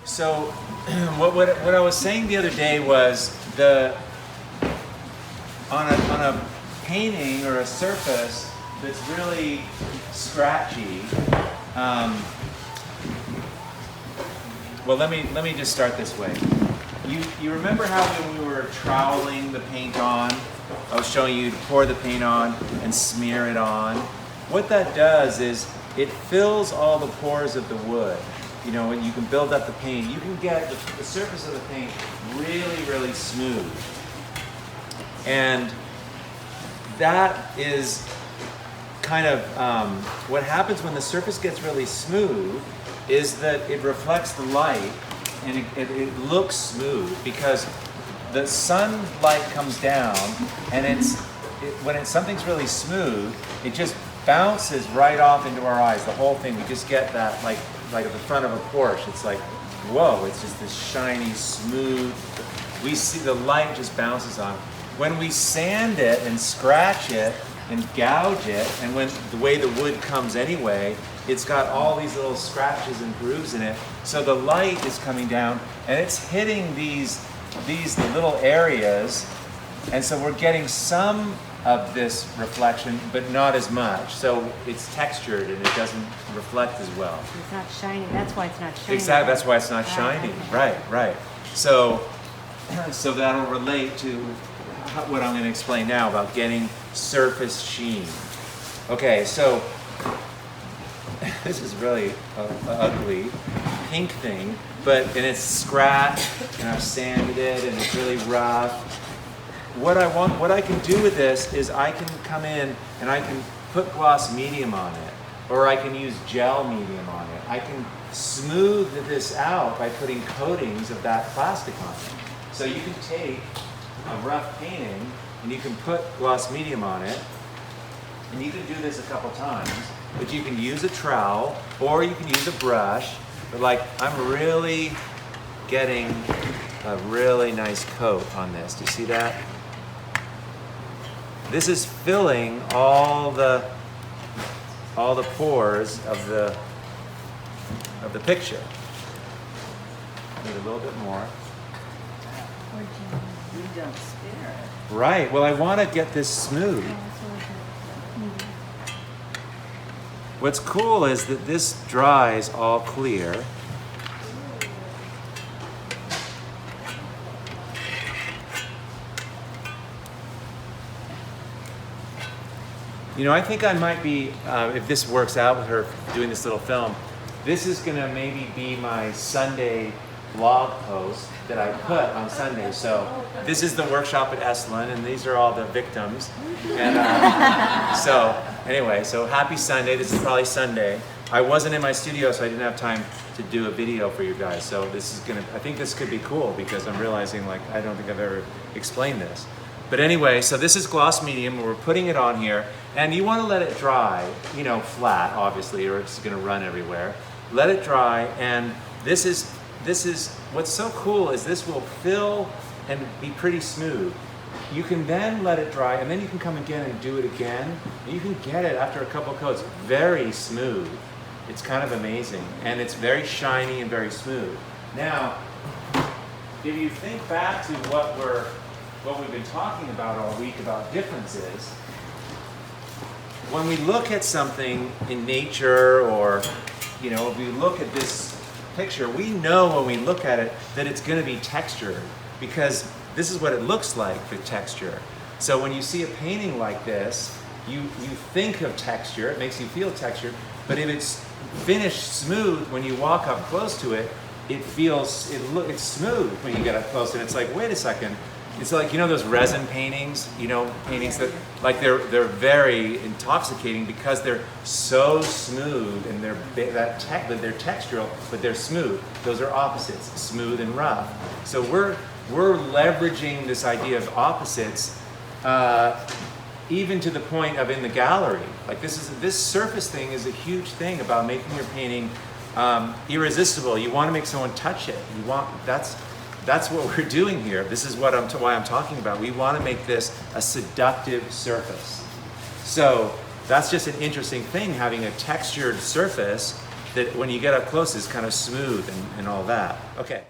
So what I was saying the other day was on a painting or a surface that's really scratchy. Well, let me just start this way. You remember how when we were troweling the paint on, I was showing you to pour the paint on and smear it on. What that does is it fills all the pores of the wood. You know, and you can build up the paint. You can get the surface of the paint really, really smooth. And that is kind of what happens when the surface gets really smooth is that it reflects the light and it looks smooth because the sunlight comes down and when something's really smooth, it just bounces right off into our eyes. The whole thing, we just get that like at the front of a Porsche. It's like, whoa, it's just this shiny, smooth. We see the light just bounces on. When we sand it and scratch it and gouge it, and when the way the wood comes anyway, it's got all these little scratches and grooves in it. So the light is coming down and it's hitting these little areas. And so we're getting some of this reflection, but not as much. So it's textured and it doesn't reflect as well. It's not shining. That's why it's not shining. Exactly. That's why it's not shining. Right. So that'll relate to what I'm going to explain now about getting surface sheen. Okay, so this is really an ugly pink thing, and it's scratched and I've sanded it and it's really rough. What I can do with this is I can come in and I can put gloss medium on it, or I can use gel medium on it. I can smooth this out by putting coatings of that plastic on it. So you can take a rough painting and you can put gloss medium on it, and you can do this a couple times, but you can use a trowel or you can use a brush, but like I'm really getting a really nice coat on this. Do you see that? This is filling all the pores of the picture. Need a little bit more. You don't spare it. Right. Well, I want to get this smooth. What's cool is that this dries all clear. You know, I think I might be, if this works out with her doing this little film, this is going to maybe be my Sunday blog post that I put on Sunday. So this is the workshop at Esalen, and these are all the victims. And so anyway, so happy Sunday. This is probably Sunday. I wasn't in my studio, so I didn't have time to do a video for you guys. So this is I think this could be cool because I'm realizing like I don't think I've ever explained this. But anyway, so this is gloss medium, and we're putting it on here, and you want to let it dry, you know, flat, obviously, or it's going to run everywhere. Let it dry, and this is what's so cool is this will fill and be pretty smooth. You can then let it dry, and then you can come again and do it again. And you can get it after a couple coats very smooth. It's kind of amazing, and it's very shiny and very smooth. Now, if you think back to what we've been talking about all week about differences, when we look at something in nature, or you know, if we look at this picture, we know when we look at it that it's going to be textured because this is what it looks like with texture. So when you see a painting like this, you think of texture, it makes you feel textured, but if it's finished smooth, when you walk up close to it, it's smooth when you get up close, and it's like, wait a second. It's like, you know, those resin paintings, you know, paintings that like they're very intoxicating because they're so smooth and they're textural, but they're smooth. Those are opposites, smooth and rough. So we're leveraging this idea of opposites even to the point of in the gallery. Like this surface thing is a huge thing about making your painting irresistible. You want to make someone touch it. That's what we're doing here. This is why I'm talking about. We want to make this a seductive surface. So that's just an interesting thing, having a textured surface that when you get up close is kind of smooth and all that. Okay.